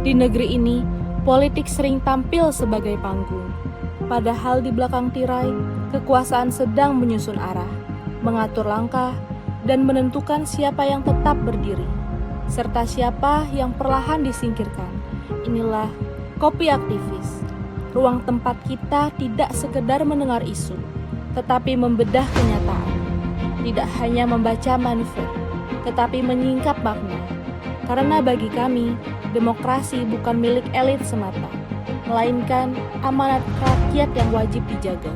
Di negeri ini, politik sering tampil sebagai panggung. Padahal di belakang tirai, kekuasaan sedang menyusun arah, mengatur langkah, dan menentukan siapa yang tetap berdiri, serta siapa yang perlahan disingkirkan. Inilah Kopi Aktivis, ruang tempat kita tidak sekedar mendengar isu, tetapi membedah kenyataan. Tidak hanya membaca manifest, tetapi menyingkap makna. Karena bagi kami, demokrasi bukan milik elit semata, melainkan amanat rakyat yang wajib dijaga.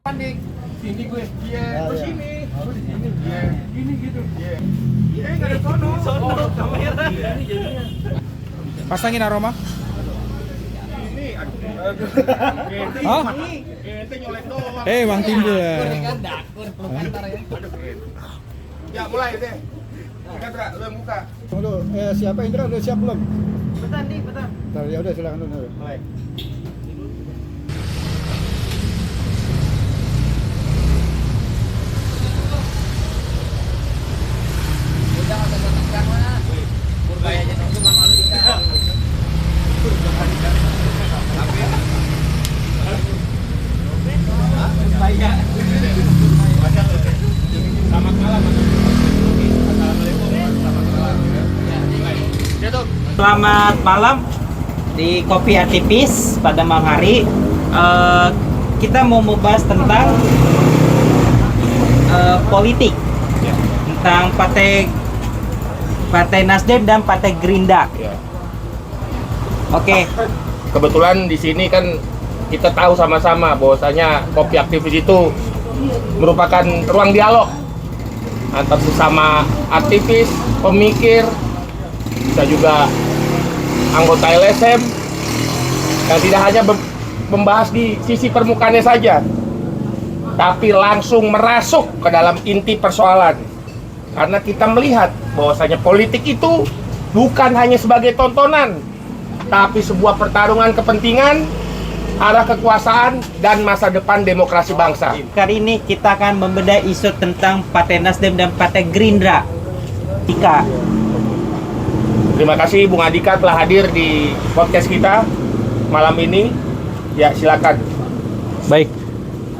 Panik, sini gue, iya, gue sini, gue di sini, iya, gini gitu, iya, iya nggak ada sono, kamera, ini jadinya. Pasangin aroma. Ini, aduh, Hah? ente nyolek doang. Mang Timbul ya. Aduh, keren. Ya mulai deh. Indra, lu yang buka. Halo, siapa Indra udah siap belum? Betan nih, betan. Bentar, ya udah silakan dulu. Mulai. Selamat malam di Kopi Aktivis pada malam hari. Kita mau membahas tentang politik, tentang Partai Nasdem dan Partai Gerindra. Oke. Kebetulan di sini kan kita tahu sama-sama bahwasanya Kopi Aktivis itu merupakan ruang dialog antar sesama aktivis, pemikir, bisa juga anggota LSM yang tidak hanya membahas di sisi permukaannya saja, tapi langsung merasuk ke dalam inti persoalan. Karena kita melihat bahwasanya politik itu bukan hanya sebagai tontonan, tapi sebuah pertarungan kepentingan, arah kekuasaan, dan masa depan demokrasi bangsa. Kali ini kita akan membedah isu tentang Partai Nasdem dan Partai Gerindra. Ika. Terima kasih Bung Andika telah hadir di podcast kita malam ini. Ya, silakan. Baik,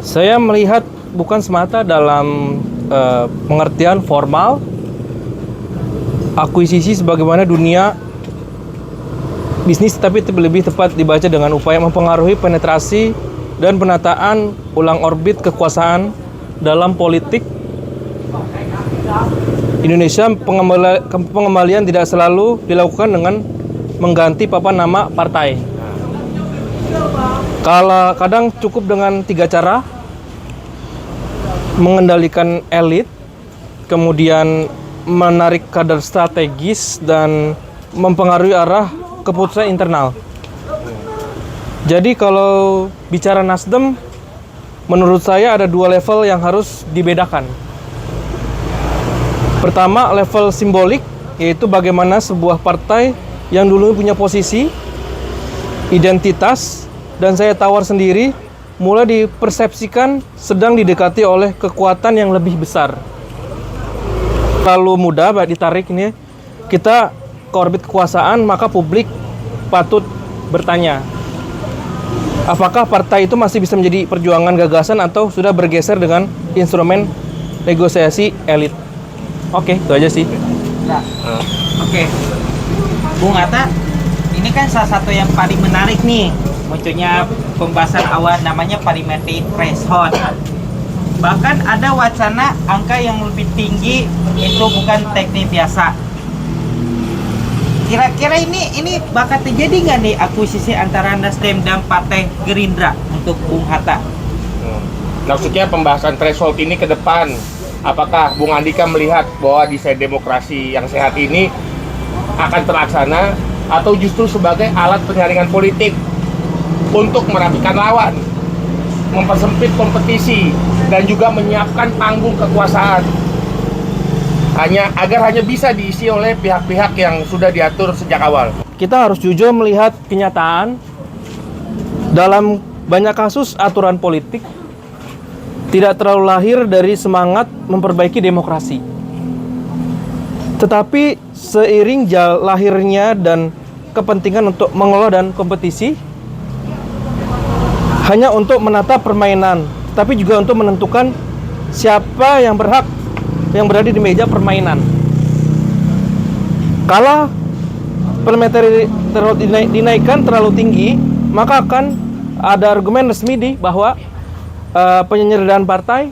saya melihat bukan semata dalam pengertian formal akuisisi sebagaimana dunia bisnis, tapi lebih tepat dibaca dengan upaya mempengaruhi penetrasi dan penataan ulang orbit kekuasaan dalam politik Indonesia. Pengembalian tidak selalu dilakukan dengan mengganti papan nama partai. Kadang cukup dengan 3 cara: mengendalikan elit, kemudian menarik kader strategis, dan mempengaruhi arah keputusan internal. Jadi kalau bicara Nasdem, menurut saya ada 2 level yang harus dibedakan. Pertama, level simbolik, yaitu bagaimana sebuah partai yang dulu punya posisi, identitas, dan saya tawar sendiri, mulai dipersepsikan sedang didekati oleh kekuatan yang lebih besar. Terlalu mudah ditarik ini, kita ke orbit kekuasaan, maka publik patut bertanya, apakah partai itu masih bisa menjadi perjuangan gagasan atau sudah bergeser dengan instrumen negosiasi elit? Oke, itu aja sih. Nah, oke. Bung Atta, ini kan salah satu yang paling menarik nih, munculnya pembahasan awal namanya parliamentary threshold. Bahkan ada wacana angka yang lebih tinggi itu bukan teknik biasa. Kira-kira ini bakal terjadi nggak nih akuisisi antara Nasdem dan Partai Gerindra untuk Bung Hatta? Maksudnya pembahasan threshold ini ke depan, apakah Bung Andika melihat bahwa desain demokrasi yang sehat ini akan terlaksana atau justru sebagai alat penyaringan politik untuk merapikan lawan, mempersempit kompetisi, dan juga menyiapkan panggung kekuasaan agar hanya bisa diisi oleh pihak-pihak yang sudah diatur sejak awal? Kita harus jujur melihat kenyataan. Dalam banyak kasus aturan politik tidak terlalu lahir dari semangat memperbaiki demokrasi. Tetapi seiring lahirnya dan berkepentingan untuk mengelola dan kompetisi hanya untuk menata permainan, tapi juga untuk menentukan siapa yang berhak yang berada di meja permainan. Kalau parliamentary threshold dinaikkan terlalu tinggi, maka akan ada argumen resmi bahwa penyederhanaan partai,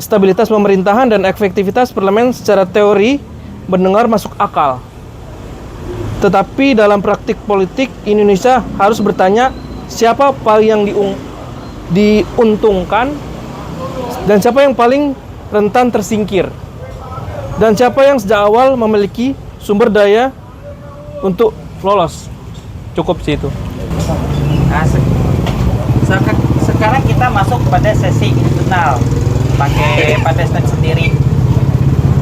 stabilitas pemerintahan, dan efektivitas parlemen secara teori mendengar masuk akal. Tetapi dalam praktik politik Indonesia harus bertanya siapa paling yang diuntungkan dan siapa yang paling rentan tersingkir, dan siapa yang sejak awal memiliki sumber daya untuk lolos. Cukup sih itu. Nah, sekarang kita masuk pada sesi internal pakai Padestan sendiri.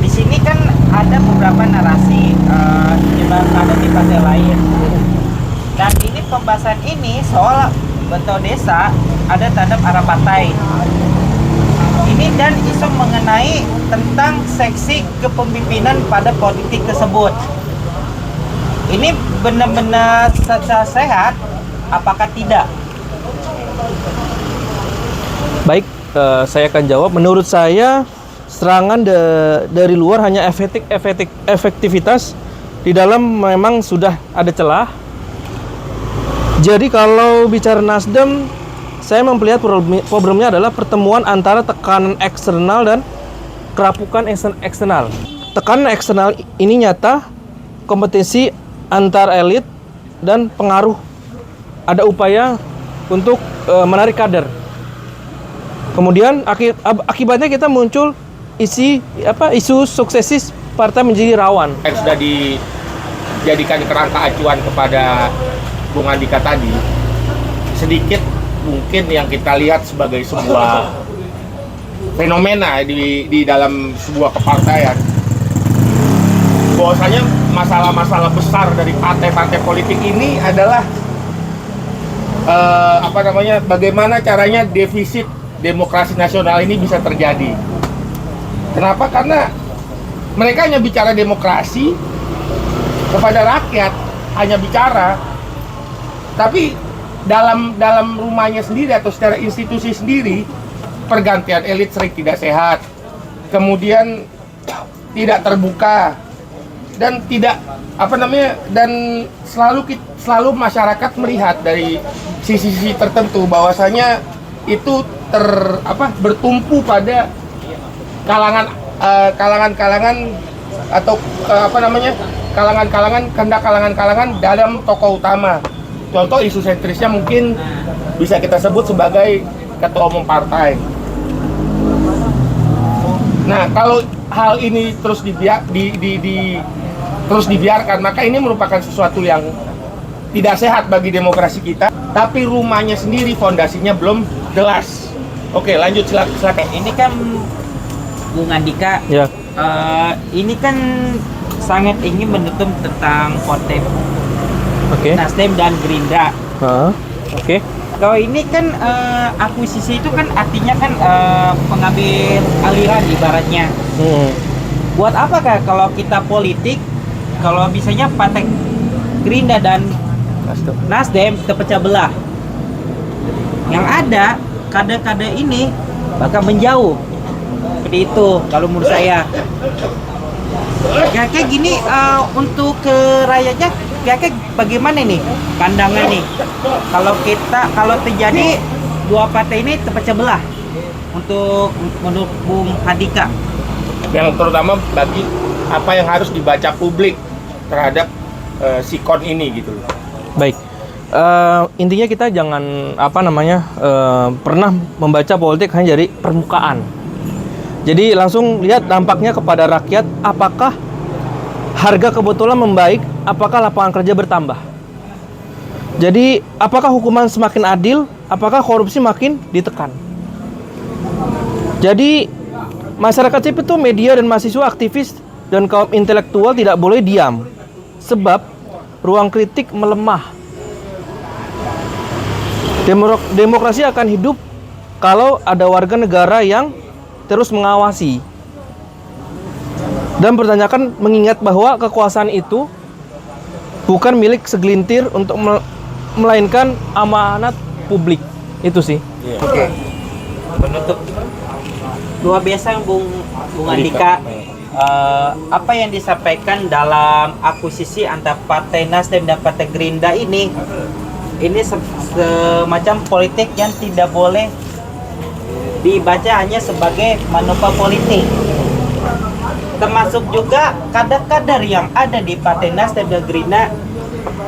Di sini kan ada beberapa narasi yang ada di partai lain. Dan ini pembahasan ini soal bentuk desa ada terhadap arah partai. Ini dan isu mengenai tentang seksi kepemimpinan pada politik tersebut. Ini benar-benar secara sehat, apakah tidak? Baik, saya akan jawab. Menurut saya serangan dari luar hanya efektivitas, di dalam memang sudah ada celah. Jadi kalau bicara Nasdem, saya melihat problemnya adalah pertemuan antara tekanan eksternal dan kerapukan eksternal. Tekanan eksternal ini nyata, kompetisi antar elit dan pengaruh. Ada upaya untuk menarik kader. Kemudian akibatnya kita muncul isu suksesis partai menjadi rawan. Yang sudah dijadikan kerangka acuan kepada Bung Andika tadi, sedikit mungkin yang kita lihat sebagai sebuah fenomena di dalam sebuah kepartaian, bahwasanya masalah-masalah besar dari partai-partai politik ini adalah bagaimana caranya defisit demokrasi nasional ini bisa terjadi. Kenapa? Karena mereka hanya bicara demokrasi kepada rakyat, hanya bicara, tapi dalam rumahnya sendiri atau secara institusi sendiri, pergantian elit sering tidak sehat, kemudian tidak terbuka, dan tidak dan selalu masyarakat melihat dari sisi-sisi tertentu bahwasanya itu bertumpu pada kalangan-kalangan atau kalangan-kalangan dalam tokoh utama. Contoh isu sentrisnya mungkin bisa kita sebut sebagai ketua umum partai. Nah, kalau hal ini terus dibiarkan, maka ini merupakan sesuatu yang tidak sehat bagi demokrasi kita. Tapi rumahnya sendiri, fondasinya belum jelas. Oke, lanjut silakan. Ini kan Bung Andika, Ya. ini kan sangat ingin menutup tentang konsep Oke. Nasdem dan Gerindra. Oke. Kalau ini kan akuisisi itu kan artinya kan pengambil aliran ibaratnya. Buat apakah kalau kita politik, kalau misalnya partai Gerindra dan Nasdem terpecah belah, yang ada kader-kader ini bakal menjauh. Seperti itu kalau menurut saya. Kayak gini untuk ke rakyatnya kayak bagaimana nih pandangan nih kalau terjadi dua partai ini terpecah belah untuk menurut Bung Andika, Yang terutama bagi apa yang harus dibaca publik terhadap sikon ini gitu. Baik. Intinya kita jangan pernah membaca politik hanya dari permukaan. Jadi langsung lihat dampaknya kepada rakyat, apakah harga kebetulan membaik, apakah lapangan kerja bertambah. Jadi apakah hukuman semakin adil, apakah korupsi makin ditekan. Jadi masyarakat sipil itu, media dan mahasiswa, aktivis dan kaum intelektual tidak boleh diam, sebab ruang kritik melemah. Demokrasi akan hidup kalau ada warga negara yang terus mengawasi dan mengingat bahwa kekuasaan itu bukan milik segelintir untuk melainkan amanat publik. Itu sih. Oke. Penutup. Luar biasa Bung Andika. Apa yang disampaikan dalam akuisisi antara Partai Nasdem dan Partai Gerindra ini semacam politik yang tidak boleh dibaca hanya sebagai manuver politik. Termasuk juga kader-kader yang ada di Partai Nasdem dan Gerindra.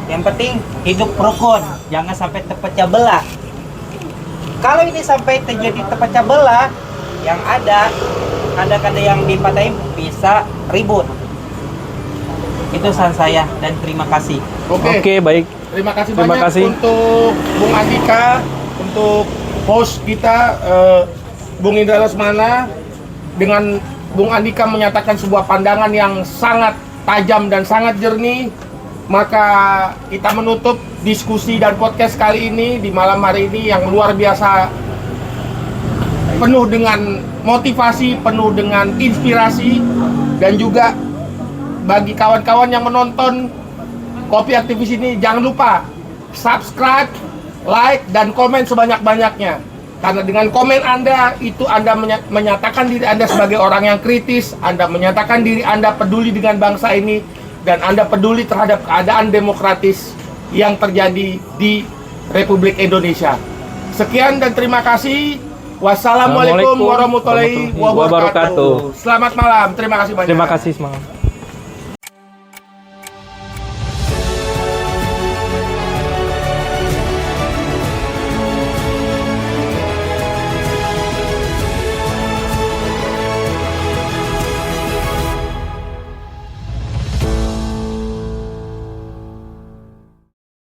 Yang penting hidup rukun, jangan sampai terpecah belah. Kalau ini sampai terjadi terpecah belah, yang ada kader-kader yang di partai bisa ribut. Itu saran saya dan terima kasih. Oke, baik. Terima kasih Terima banyak kasih. untuk Bung Andika, untuk host kita Bung Indra Lesmana. Dengan Bung Andika menyatakan sebuah pandangan yang sangat tajam dan sangat jernih, maka kita menutup diskusi dan podcast kali ini di malam hari ini yang luar biasa, penuh dengan motivasi, penuh dengan inspirasi, dan juga bagi kawan-kawan yang menonton Kopi Aktivis ini, jangan lupa subscribe, like, dan komen sebanyak-banyaknya. Karena dengan komen Anda, itu Anda menyatakan diri Anda sebagai orang yang kritis, Anda menyatakan diri Anda peduli dengan bangsa ini, dan Anda peduli terhadap keadaan demokratis yang terjadi di Republik Indonesia. Sekian dan terima kasih. Wassalamualaikum warahmatullahi wabarakatuh. Selamat malam. Terima kasih banyak. Terima kasih semangat.